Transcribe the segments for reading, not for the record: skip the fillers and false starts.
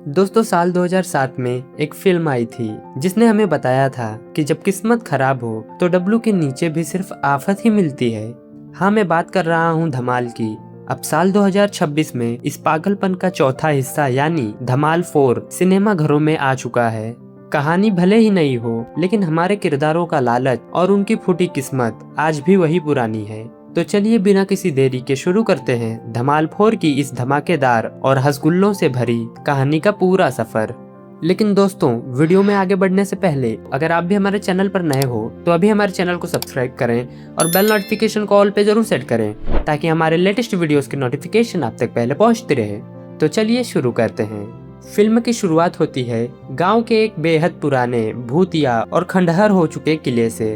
दोस्तों साल 2007 में एक फिल्म आई थी जिसने हमें बताया था कि जब किस्मत खराब हो तो डब्लू के नीचे भी सिर्फ आफत ही मिलती है। हाँ, मैं बात कर रहा हूँ धमाल की। अब साल 2026 में इस पागलपन का चौथा हिस्सा यानी धमाल 4 सिनेमा घरों में आ चुका है। कहानी भले ही नई हो, लेकिन हमारे किरदारों का लालच और उनकी फूटी किस्मत आज भी वही पुरानी है। तो चलिए बिना किसी देरी के शुरू करते हैं धमाल 4 की इस धमाकेदार और हंसगुल्लों से भरी कहानी का पूरा सफर। लेकिन दोस्तों, वीडियो में आगे बढ़ने से पहले अगर आप भी हमारे चैनल पर नए हो तो अभी हमारे चैनल को सब्सक्राइब करें और बेल नोटिफिकेशन को ऑल पे जरूर सेट करें ताकि हमारे लेटेस्ट वीडियोस की नोटिफिकेशन आप तक पहले पहुंचती रहे। तो चलिए शुरू करते हैं। फिल्म की शुरुआत होती है गांव के एक बेहद पुराने, भूतिया और खंडहर हो चुके किले से।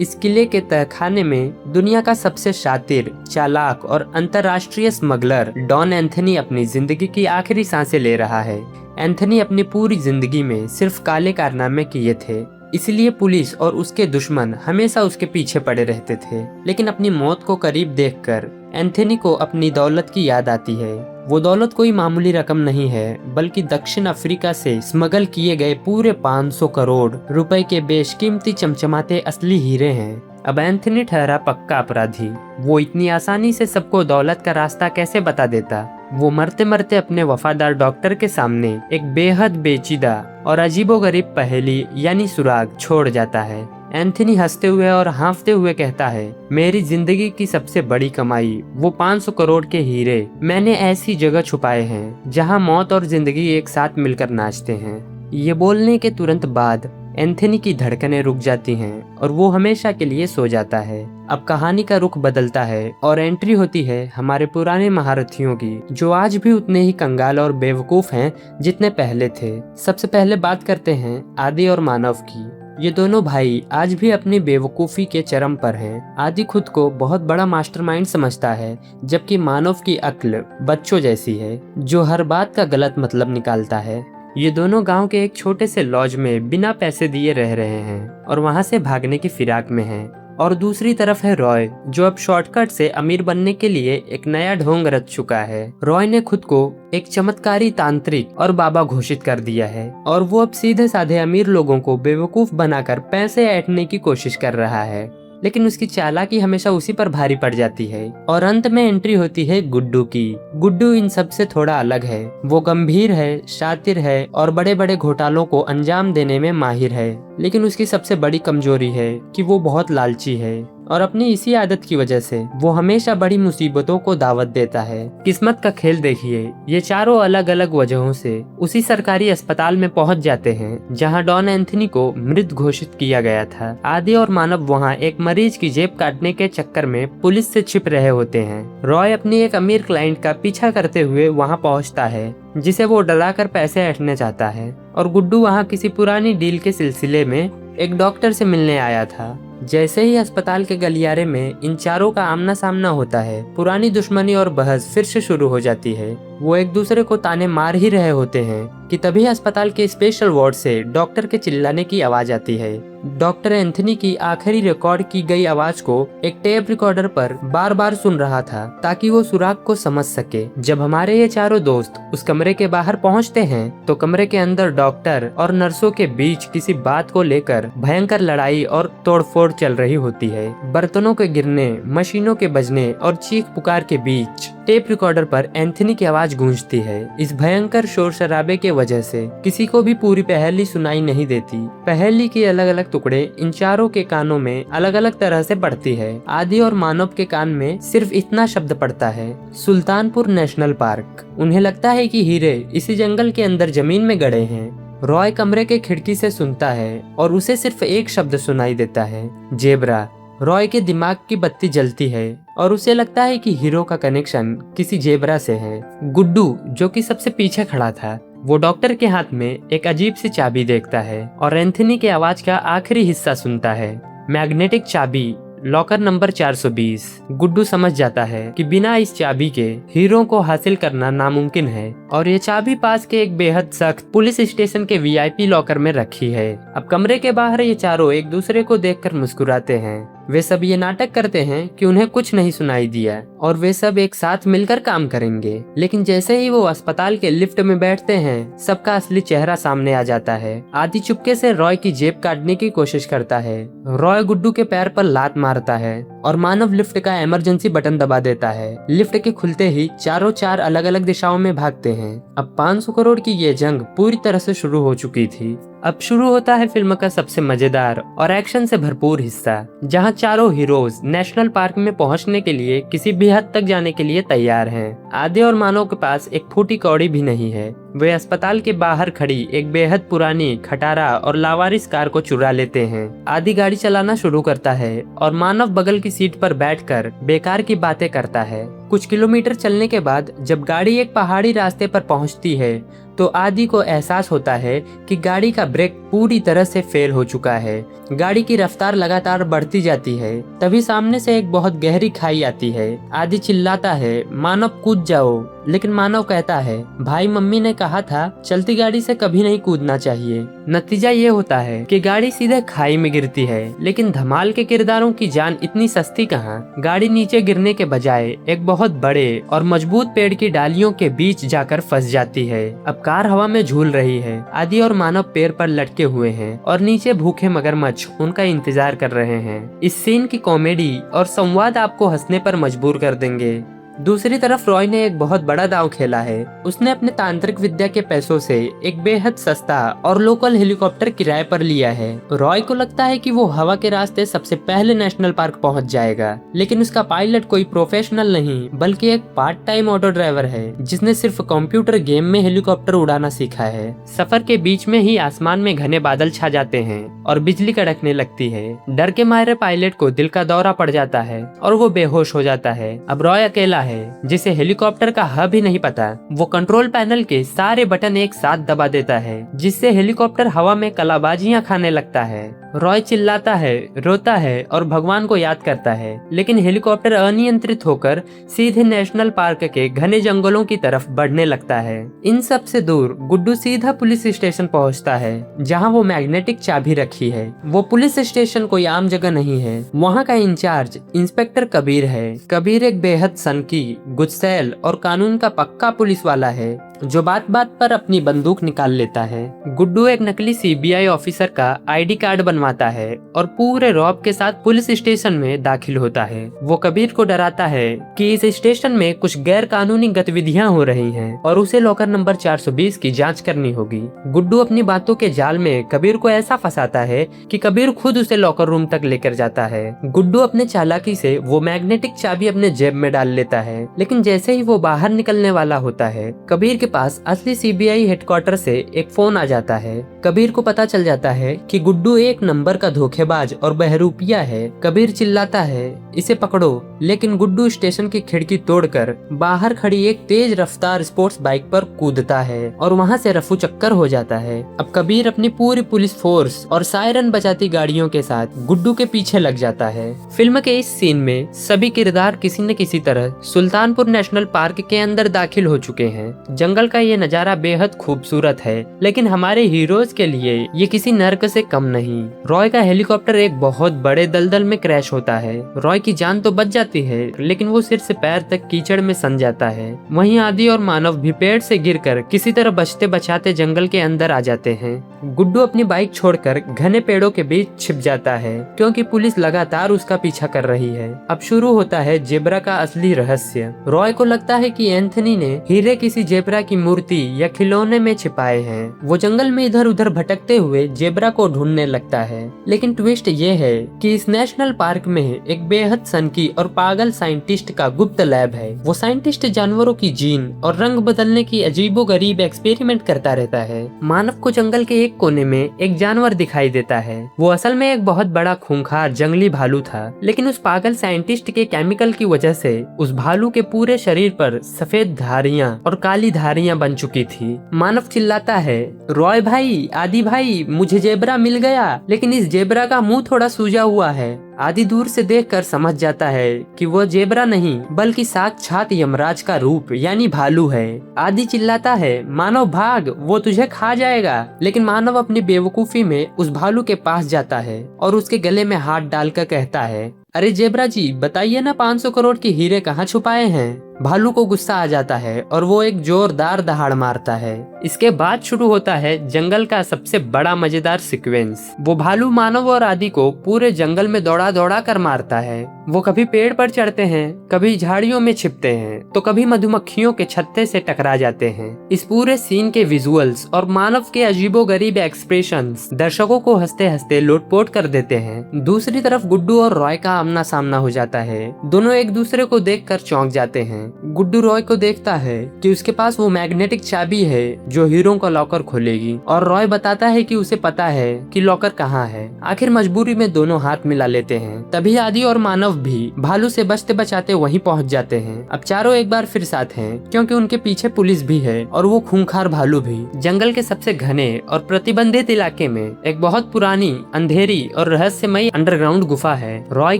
इस किले के तहखाने में दुनिया का सबसे शातिर, चालाक और अंतर्राष्ट्रीय स्मगलर डॉन एंथनी अपनी जिंदगी की आखिरी सांसें ले रहा है। एंथनी अपनी पूरी जिंदगी में सिर्फ काले कारनामे किए थे, इसलिए पुलिस और उसके दुश्मन हमेशा उसके पीछे पड़े रहते थे। लेकिन अपनी मौत को करीब देखकर एंथनी को अपनी दौलत की याद आती है। वो दौलत कोई मामूली रकम नहीं है, बल्कि दक्षिण अफ्रीका से स्मगल किए गए पूरे 500 करोड़ रुपए के बेशकीमती चमचमाते असली हीरे हैं। अब एंथनी ठहरा पक्का अपराधी। वो इतनी आसानी से सबको दौलत का रास्ता कैसे बता देता? वो मरते मरते अपने वफादार डॉक्टर के सामने एक बेहद पेचीदा और अजीबोगरीब पहेली यानी सुराग छोड़ जाता है। एंथनी हंसते हुए और हाँफते हुए कहता है, मेरी जिंदगी की सबसे बड़ी कमाई वो 500 करोड़ के हीरे मैंने ऐसी जगह छुपाए हैं जहां मौत और जिंदगी एक साथ मिलकर नाचते हैं। ये बोलने के तुरंत बाद एंथनी की धड़कनें रुक जाती हैं और वो हमेशा के लिए सो जाता है। अब कहानी का रुख बदलता है और एंट्री होती है हमारे पुराने महारथियों की, जो आज भी उतने ही कंगाल और बेवकूफ हैं जितने पहले थे। सबसे पहले बात करते हैं आदि और मानव की। ये दोनों भाई आज भी अपनी बेवकूफ़ी के चरम पर हैं। आदि खुद को बहुत बड़ा मास्टरमाइंड समझता है, जबकि मानव की अक्ल बच्चों जैसी है जो हर बात का गलत मतलब निकालता है। ये दोनों गांव के एक छोटे से लॉज में बिना पैसे दिए रह रहे हैं और वहां से भागने की फिराक में हैं। और दूसरी तरफ है रॉय, जो अब शॉर्टकट से अमीर बनने के लिए एक नया ढोंग रच चुका है। रॉय ने खुद को एक चमत्कारी तांत्रिक और बाबा घोषित कर दिया है और वो अब सीधे साधे अमीर लोगों को बेवकूफ बनाकर पैसे ऐंठने की कोशिश कर रहा है। लेकिन उसकी चालाकी हमेशा उसी पर भारी पड़ जाती है। और अंत में एंट्री होती है गुड्डू की। गुड्डू इन सब से थोड़ा अलग है। वो गंभीर है, शातिर है और बड़े बड़े घोटालों को अंजाम देने में माहिर है। लेकिन उसकी सबसे बड़ी कमजोरी है कि वो बहुत लालची है और अपनी इसी आदत की वजह से वो हमेशा बड़ी मुसीबतों को दावत देता है। किस्मत का खेल देखिए, ये चारों अलग अलग वजहों से उसी सरकारी अस्पताल में पहुंच जाते हैं जहां डॉन एंथनी को मृत घोषित किया गया था। आदि और मानव वहां एक मरीज की जेब काटने के चक्कर में पुलिस से छिप रहे होते हैं। रॉय अपनी एक अमीर क्लाइंट का पीछा करते हुए वहां पहुंचता है जिसे वो डराकर पैसे ऐंठने चाहता है। और गुड्डू वहां किसी पुरानी डील के सिलसिले में एक डॉक्टर से मिलने आया था। जैसे ही अस्पताल के गलियारे में इन चारों का आमना सामना होता है, पुरानी दुश्मनी और बहस फिर से शुरू हो जाती है। वो एक दूसरे को ताने मार ही रहे होते हैं कि तभी अस्पताल के स्पेशल वार्ड से डॉक्टर के चिल्लाने की आवाज आती है। डॉक्टर एंथनी की आखिरी रिकॉर्ड की गई आवाज को एक टेप रिकॉर्डर पर बार बार सुन रहा था ताकि वो सुराग को समझ सके। जब हमारे ये चारों दोस्त उस कमरे के बाहर पहुंचते हैं तो कमरे के अंदर डॉक्टर और नर्सों के बीच किसी बात को लेकर भयंकर लड़ाई और तोड़फोड़ चल रही होती है। बर्तनों के गिरने, मशीनों के बजने और चीख पुकार के बीच टेप रिकॉर्डर पर एंथनी की आवाज गूंजती है। इस भयंकर शोर शराबे के वजह से किसी को भी पूरी पहेली सुनाई नहीं देती। पहेली के अलग अलग टुकड़े इन चारों के कानों में अलग अलग तरह से पड़ती है। आदि और मानव के कान में सिर्फ इतना शब्द पड़ता है, सुल्तानपुर नेशनल पार्क। उन्हें लगता है कि हीरे इसी जंगल के अंदर जमीन में गड़े हैं। रॉय कमरे के खिड़की से सुनता है और उसे सिर्फ एक शब्द सुनाई देता है, जेब्रा। रॉय के दिमाग की बत्ती जलती है और उसे लगता है कि हीरो का कनेक्शन किसी जेब्रा से है। गुड्डू, जो कि सबसे पीछे खड़ा था, वो डॉक्टर के हाथ में एक अजीब सी चाबी देखता है और एंथनी के आवाज का आखिरी हिस्सा सुनता है, मैग्नेटिक चाबी, लॉकर नंबर 420। गुड्डू समझ जाता है कि बिना इस चाबी के हीरो को हासिल करना नामुमकिन है और ये चाबी पास के एक बेहद सख्त पुलिस स्टेशन के वीआईपी लॉकर में रखी है। अब कमरे के बाहर ये चारों एक दूसरे को देखकर मुस्कुराते हैं वे सब ये नाटक करते हैं कि उन्हें कुछ नहीं सुनाई दिया और वे सब एक साथ मिलकर काम करेंगे। लेकिन जैसे ही वो अस्पताल के लिफ्ट में बैठते हैं, सबका असली चेहरा सामने आ जाता है। आदि चुपके से रॉय की जेब काटने की कोशिश करता है। रॉय गुड्डू के पैर पर लात मारता है और मानव लिफ्ट का इमरजेंसी बटन दबा देता है। लिफ्ट के खुलते ही चारों चार अलग अलग दिशाओं में भागते हैं। अब 500 करोड़ की ये जंग पूरी तरह से शुरू हो चुकी थी। अब शुरू होता है फिल्म का सबसे मजेदार और एक्शन से भरपूर हिस्सा, जहां चारों हीरोज नेशनल पार्क में पहुंचने के लिए किसी भी हद तक जाने के लिए तैयार हैं। आदि और मानव के पास एक फूटी कौड़ी भी नहीं है। वे अस्पताल के बाहर खड़ी एक बेहद पुरानी, खटारा और लावारिस कार को चुरा लेते हैं। आदि गाड़ी चलाना शुरू करता है और मानव बगल की सीट पर बैठकर बेकार की बातें करता है। कुछ किलोमीटर चलने के बाद जब गाड़ी एक पहाड़ी रास्ते पर पहुंचती है तो आदि को एहसास होता है कि गाड़ी का ब्रेक पूरी तरह से फेल हो चुका है। गाड़ी की रफ्तार लगातार बढ़ती जाती है। तभी सामने से एक बहुत गहरी खाई आती है। आदि चिल्लाता है, मानव कूद जाओ, लेकिन मानव कहता है, भाई मम्मी ने कहा था चलती गाड़ी से कभी नहीं कूदना चाहिए। नतीजा ये होता है कि गाड़ी सीधे खाई में गिरती है, लेकिन धमाल के किरदारों की जान इतनी सस्ती कहाँ। गाड़ी नीचे गिरने के बजाय एक बहुत बड़े और मजबूत पेड़ की डालियों के बीच जाकर फंस जाती है। अब कार हवा में झूल रही है। आदि और मानव पेड़ पर लटके हुए हैं और नीचे भूखे मगरमच्छ उनका इंतजार कर रहे हैं। इस सीन की कॉमेडी और संवाद आपको हंसने पर मजबूर कर देंगे। दूसरी तरफ रॉय ने एक बहुत बड़ा दांव खेला है। उसने अपने तांत्रिक विद्या के पैसों से एक बेहद सस्ता और लोकल हेलीकॉप्टर किराए पर लिया है। रॉय को लगता है कि वो हवा के रास्ते सबसे पहले नेशनल पार्क पहुंच जाएगा, लेकिन उसका पायलट कोई प्रोफेशनल नहीं बल्कि एक पार्ट टाइम ऑटो ड्राइवर है जिसने सिर्फ कंप्यूटर गेम में हेलीकॉप्टर उड़ाना सीखा है। सफर के बीच में ही आसमान में घने बादल छा जाते हैं और बिजली कड़कने लगती है। डर के मारे पायलट को दिल का दौरा पड़ जाता है और वो बेहोश हो जाता है। अब रॉय अकेला है जिसे हेलीकॉप्टर का ह भी नहीं पता। वो कंट्रोल पैनल के सारे बटन एक साथ दबा देता है, जिससे हेलीकॉप्टर हवा में कलाबाजियां खाने लगता है। रॉय चिल्लाता है, रोता है और भगवान को याद करता है, लेकिन हेलीकॉप्टर अनियंत्रित होकर सीधे नेशनल पार्क के घने जंगलों की तरफ बढ़ने लगता है। इन सब से दूर गुड्डू सीधा पुलिस स्टेशन पहुंचता है, जहां वो मैग्नेटिक चाबी रखी है। वो पुलिस स्टेशन कोई आम जगह नहीं है। वहां का इंचार्ज इंस्पेक्टर कबीर है। कबीर एक बेहद सनकी, गुस्सैल और कानून का पक्का पुलिस वाला है, जो बात बात पर अपनी बंदूक निकाल लेता है। गुड्डू एक नकली सीबीआई ऑफिसर का आईडी कार्ड बनवाता है और पूरे रौब के साथ पुलिस स्टेशन में दाखिल होता है। वो कबीर को डराता है कि इस स्टेशन में कुछ गैर कानूनी गतिविधियां हो रही हैं और उसे लॉकर नंबर 420 की जांच करनी होगी। गुड्डू अपनी बातों के जाल में कबीर को ऐसा फंसाता है कि कबीर खुद उसे लॉकर रूम तक लेकर जाता है। गुड्डू अपने चालाकी से वो मैग्नेटिक चाबी अपने जेब में डाल लेता है, लेकिन जैसे ही वो बाहर निकलने वाला होता है, कबीर के पास असली सीबीआई हेडक्वार्टर से एक फोन आ जाता है। कबीर को पता चल जाता है कि गुड्डू एक नंबर का धोखेबाज और बहरूपिया है। कबीर चिल्लाता है, इसे पकड़ो, लेकिन गुड्डू स्टेशन की खिड़की तोड़कर बाहर खड़ी एक तेज रफ्तार स्पोर्ट्स बाइक पर कूदता है और वहां से रफू चक्कर हो जाता है। अब कबीर अपनी पूरी पुलिस फोर्स और सायरन बजाती गाड़ियों के साथ गुड्डू के पीछे लग जाता है। फिल्म के इस सीन में सभी किरदार किसी न किसी तरह सुल्तानपुर नेशनल पार्क के अंदर दाखिल हो चुके हैं। जंगल का ये नजारा बेहद खूबसूरत है, लेकिन हमारे हीरोज के लिए ये किसी नर्क से कम नहीं। रॉय का हेलीकॉप्टर एक बहुत बड़े दलदल में क्रैश होता है। रॉय की जान तो बच जाती है, लेकिन वो सिर से पैर तक कीचड़ में सन जाता है। वहीं आदि और मानव भी पेड़ से गिरकर किसी तरह बचते बचाते जंगल के अंदर आ जाते हैं। गुड्डू अपनी बाइक छोड़कर घने पेड़ों के बीच छिप जाता है, क्योंकि पुलिस लगातार उसका पीछा कर रही है। अब शुरू होता है जेब्रा का असली रहस्य। रॉय को लगता है कि एंथनी ने हीरे किसी जेब्रा की मूर्ति या खिलौने में छिपाए हैं। वो जंगल में इधर उधर भटकते हुए जेब्रा को ढूंढने लगता है, लेकिन ट्विस्ट ये है कि इस नेशनल पार्क में एक बेहद सनकी और पागल साइंटिस्ट का गुप्त लैब है। वो साइंटिस्ट जानवरों की जीन और रंग बदलने की अजीबोगरीब एक्सपेरिमेंट करता रहता है। मानव को जंगल के एक कोने में एक जानवर दिखाई देता है। वो असल में एक बहुत बड़ा खूंखार जंगली भालू था, लेकिन उस पागल साइंटिस्ट के केमिकल की वजह से उस भालू के पूरे शरीर पर सफेद धारियां और काली धारियां बन चुकी थी। मानव चिल्लाता है, रॉय भाई, आदि भाई, मुझे जेब्रा मिल गया, लेकिन इस जेब्रा का मुंह थोड़ा सूजा हुआ है। आदि दूर से देखकर समझ जाता है कि वह जेब्रा नहीं बल्कि साक्षात यमराज का रूप यानी भालू है। आदि चिल्लाता है, मानव भाग, वो तुझे खा जाएगा। लेकिन मानव अपनी बेवकूफी में उस भालू के पास जाता है और उसके गले में हाथ डालकर कहता है, अरे जेब्रा जी बताइए ना 500 करोड़ के हीरे कहाँ छुपाए हैं। भालू को गुस्सा आ जाता है और वो एक जोरदार दहाड़ मारता है। इसके बाद शुरू होता है जंगल का सबसे बड़ा मजेदार सीक्वेंस। वो भालू मानव और आदि को पूरे जंगल में दौड़ा दौड़ा कर मारता है। वो कभी पेड़ पर चढ़ते हैं, कभी झाड़ियों में छिपते हैं, तो कभी मधुमक्खियों के छत्ते से टकरा जाते हैं। इस पूरे सीन के विजुअल्स और मानव के अजीबोगरीब एक्सप्रेशंस दर्शकों को हंसते हंसते लोटपोट कर देते हैं। दूसरी तरफ गुड्डू और रॉय का आमना सामना हो जाता है। दोनों एक दूसरे को देखकर चौंक जाते हैं। गुड्डू रॉय को देखता है कि उसके पास वो मैग्नेटिक चाबी है जो हीरो का लॉकर खोलेगी, और रॉय बताता है कि उसे पता है कि लॉकर कहाँ है। आखिर मजबूरी में दोनों हाथ मिला लेते हैं। तभी आदि और मानव भी भालू से बचते बचाते वहीं पहुंच जाते हैं। अब चारों एक बार फिर साथ हैं क्योंकि उनके पीछे पुलिस भी है और वो खूंखार भालू भी। जंगल के सबसे घने और प्रतिबंधित इलाके में एक बहुत पुरानी, अंधेरी और रहस्यमयी अंडरग्राउंड गुफा है। रॉय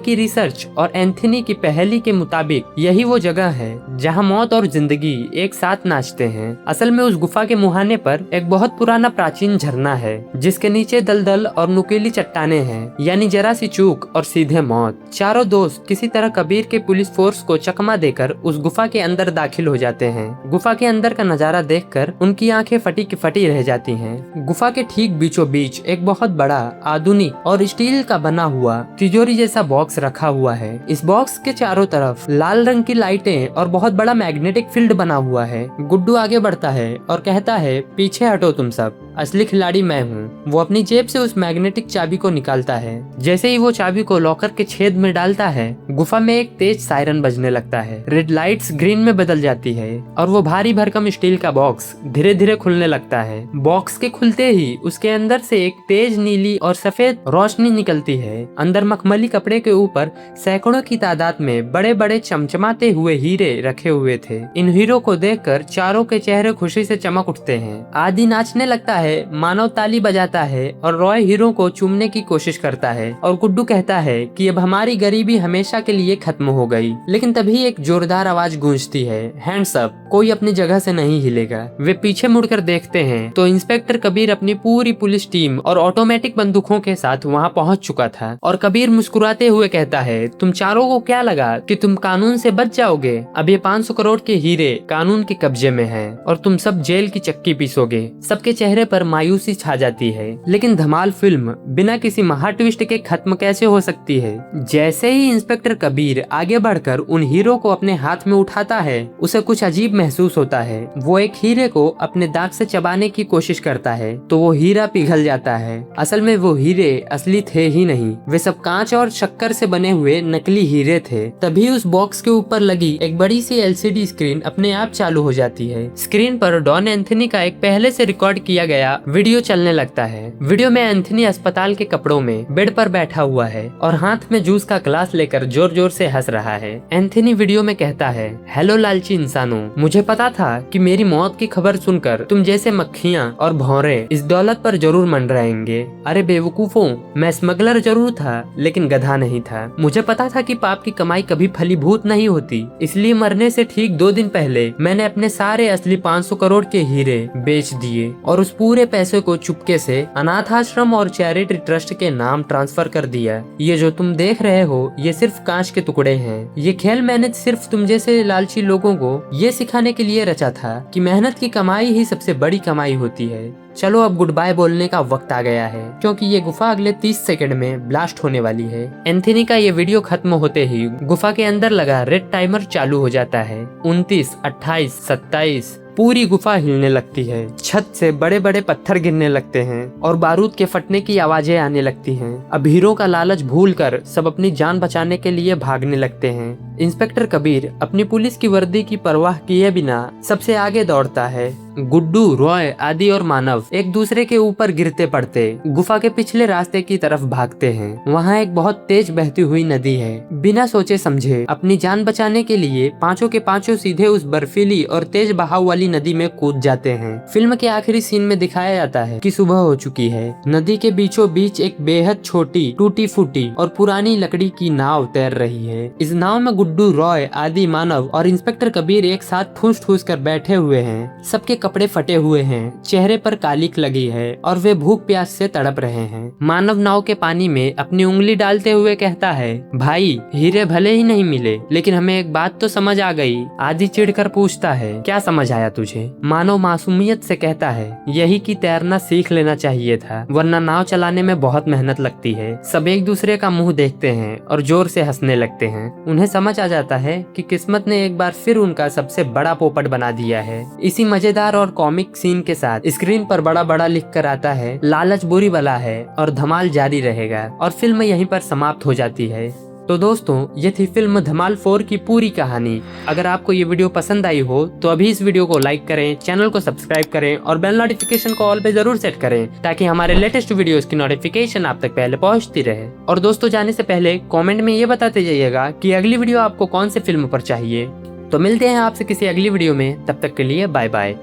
की रिसर्च और एंथनी की पहेली के मुताबिक यही वो जगह है जहां मौत और जिंदगी एक साथ नाचते हैं। असल में उस गुफा के मुहाने पर एक बहुत पुराना प्राचीन झरना है जिसके नीचे दलदल और नुकीली चट्टाने हैं, यानी जरा सी चूक और सीधे मौत। चारों दोस्त किसी तरह कबीर के पुलिस फोर्स को चकमा देकर उस गुफा के अंदर दाखिल हो जाते हैं। गुफा के अंदर का नजारा देखकर उनकी आंखें फटी की फटी रह जाती हैं। गुफा के ठीक बीचों बीच एक बहुत बड़ा, आधुनिक और स्टील का बना हुआ तिजोरी जैसा बॉक्स रखा हुआ है। इस बॉक्स के चारों तरफ लाल रंग की लाइटें और बहुत बड़ा मैग्नेटिक फील्ड बना हुआ है। गुड्डू आगे बढ़ता है और कहता है, पीछे हटो तुम सब, असली खिलाड़ी मैं हूँ। वो अपनी जेब से उस मैग्नेटिक चाबी को निकालता है। जैसे ही वो चाबी को लॉकर के छेद में डालता है, गुफा में एक तेज सायरन बजने लगता है। रेड लाइट्स ग्रीन में बदल जाती है और वो भारी भरकम स्टील का बॉक्स धीरे धीरे खुलने लगता है। बॉक्स के खुलते ही उसके अंदर से एक तेज नीली और सफेद रोशनी निकलती है। अंदर मखमली कपड़े के ऊपर सैकड़ों की तादाद में बड़े बड़े चमचमाते हुए हीरे रखे हुए थे। इन हीरो को देखकर चारों के चेहरे खुशी से चमक उठते हैं। आदि नाचने लगता है, मानव ताली बजाता है और रॉय हीरो को चूमने की कोशिश करता है और गुड्डू कहता है कि अब हमारी गरीबी हमेशा के लिए खत्म हो गई। लेकिन तभी एक जोरदार आवाज गूंजती है, हैंड्स अप। कोई अपनी जगह से नहीं हिलेगा। वे पीछे मुड़कर देखते हैं तो इंस्पेक्टर कबीर अपनी पूरी पुलिस टीम और ऑटोमेटिक बंदूकों के साथ वहां पहुंच चुका था। और कबीर मुस्कुराते हुए कहता है, तुम चारों को क्या लगा कि तुम कानून से बच जाओगे? अब ये 500 करोड़ के हीरे कानून के कब्जे में हैं और तुम सब जेल की चक्की पीसोगे। सबके चेहरे पर मायूसी छा जाती है। लेकिन धमाल फिल्म बिना किसी महा ट्विस्ट के खत्म कैसे हो सकती है? जैसे ही इंस्पेक्टर कबीर आगे बढ़कर उन हीरो को अपने हाथ में उठाता है, उसे कुछ अजीब महसूस होता है। वो एक हीरे को अपने दांत से चबाने की कोशिश करता है तो वो हीरा पिघल जाता है। असल में वो हीरे असली थे ही नहीं, वे सब कांच और शक्कर से बने हुए नकली हीरे थे। तभी उस बॉक्स के ऊपर लगी एक बड़ी सी LCD स्क्रीन अपने आप चालू हो जाती है। स्क्रीन पर डॉन एंथनी का एक पहले से रिकॉर्ड किया गया वीडियो चलने लगता है। वीडियो में एंथनी अस्पताल के कपड़ों में बेड पर बैठा हुआ है और हाथ में जूस का ग्लास लेकर जोर जोर से हंस रहा है। एंथनी वीडियो में कहता है, हेलो लालची इंसानों, मुझे पता था कि मेरी मौत की खबर सुनकर तुम जैसे मक्खियाँ और भौरे इस दौलत पर जरूर मंडराएंगे। अरे बेवकूफों, मैं स्मगलर जरूर था लेकिन गधा नहीं था। मुझे पता था कि पाप की कमाई कभी फलीभूत नहीं होती, इसलिए मरने से ठीक 2 दिन पहले मैंने अपने सारे असली 500 करोड़ के हीरे बेच दिए और उस पूरे पैसे को चुपके से अनाथ आश्रम और चैरिटी ट्रस्ट के नाम ट्रांसफर कर दिया। ये जो तुम देख रहे हो ये सिर्फ कांच के टुकड़े हैं। ये खेल मैंने सिर्फ तुम जैसे लालची लोगों को ये सिखाने के लिए रचा था कि मेहनत की कमाई ही सबसे बड़ी कमाई होती है। चलो अब गुड बाय बोलने का वक्त आ गया है क्योंकि ये गुफा अगले 30 सेकंड में ब्लास्ट होने वाली है। एंथनी का ये वीडियो खत्म होते ही गुफा के अंदर लगा रेड टाइमर चालू हो जाता है। 29, 28, 27 पूरी गुफा हिलने लगती है। छत से बड़े बड़े पत्थर गिरने लगते हैं और बारूद के फटने की आवाजें आने लगती हैं। अब हीरो का लालच भूलकर सब अपनी जान बचाने के लिए भागने लगते हैं। इंस्पेक्टर कबीर अपनी पुलिस की वर्दी की परवाह किए बिना सबसे आगे दौड़ता है। गुड्डू, रॉय, आदि और मानव एक दूसरे के ऊपर गिरते पड़ते गुफा के पिछले रास्ते की तरफ भागते हैं। वहाँ एक बहुत तेज बहती हुई नदी है। बिना सोचे समझे अपनी जान बचाने के लिए पांचों के पांचों सीधे उस बर्फीली और तेज बहाव वाली नदी में कूद जाते हैं। फिल्म के आखिरी सीन में दिखाया जाता है कि सुबह हो चुकी है। नदी के बीचों बीच एक बेहद छोटी, टूटी फूटी और पुरानी लकड़ी की नाव तैर रही है। इस नाव में गुड्डू, रॉय, आदि, मानव और इंस्पेक्टर कबीर एक साथ ठूस ठूस कर बैठे हुए हैं। सबके कपड़े फटे हुए हैं, चेहरे पर कालिक लगी है और वे भूख प्यास से तड़प रहे हैं। मानव नाव के पानी में अपनी उंगली डालते हुए कहता है, भाई हीरे भले ही नहीं मिले, लेकिन हमें एक बात तो समझ आ गई। आदि चिढ़कर पूछता है, क्या समझ आया तुझे? मानव मासूमियत से कहता है, यही कि तैरना सीख लेना चाहिए था, वरना नाव चलाने में बहुत मेहनत लगती है। सब एक दूसरे का मुंह देखते हैं और जोर से हंसने लगते हैं। उन्हें समझ आ जाता है कि किस्मत ने एक बार फिर उनका सबसे बड़ा पोपट बना दिया है। इसी मजेदार और कॉमिक सीन के साथ स्क्रीन पर बड़ा बड़ा लिख कर आता है, लालच बुरी बला है और धमाल जारी रहेगा, और फिल्म यहीं पर समाप्त हो जाती है। तो दोस्तों, ये थी फिल्म धमाल 4 की पूरी कहानी। अगर आपको ये वीडियो पसंद आई हो तो अभी इस वीडियो को लाइक करें, चैनल को सब्सक्राइब करें और बेल नोटिफिकेशन को ऑल पे जरूर सेट करें, ताकि हमारे लेटेस्ट वीडियोस की नोटिफिकेशन आप तक पहले पहुंचती रहे। और दोस्तों, जाने से पहले कमेंट में ये बताते जाइएगा कि अगली वीडियो आपको कौन से फिल्म पर चाहिए। तो मिलते हैं आपसे किसी अगली वीडियो में, तब तक के लिए बाय बाय।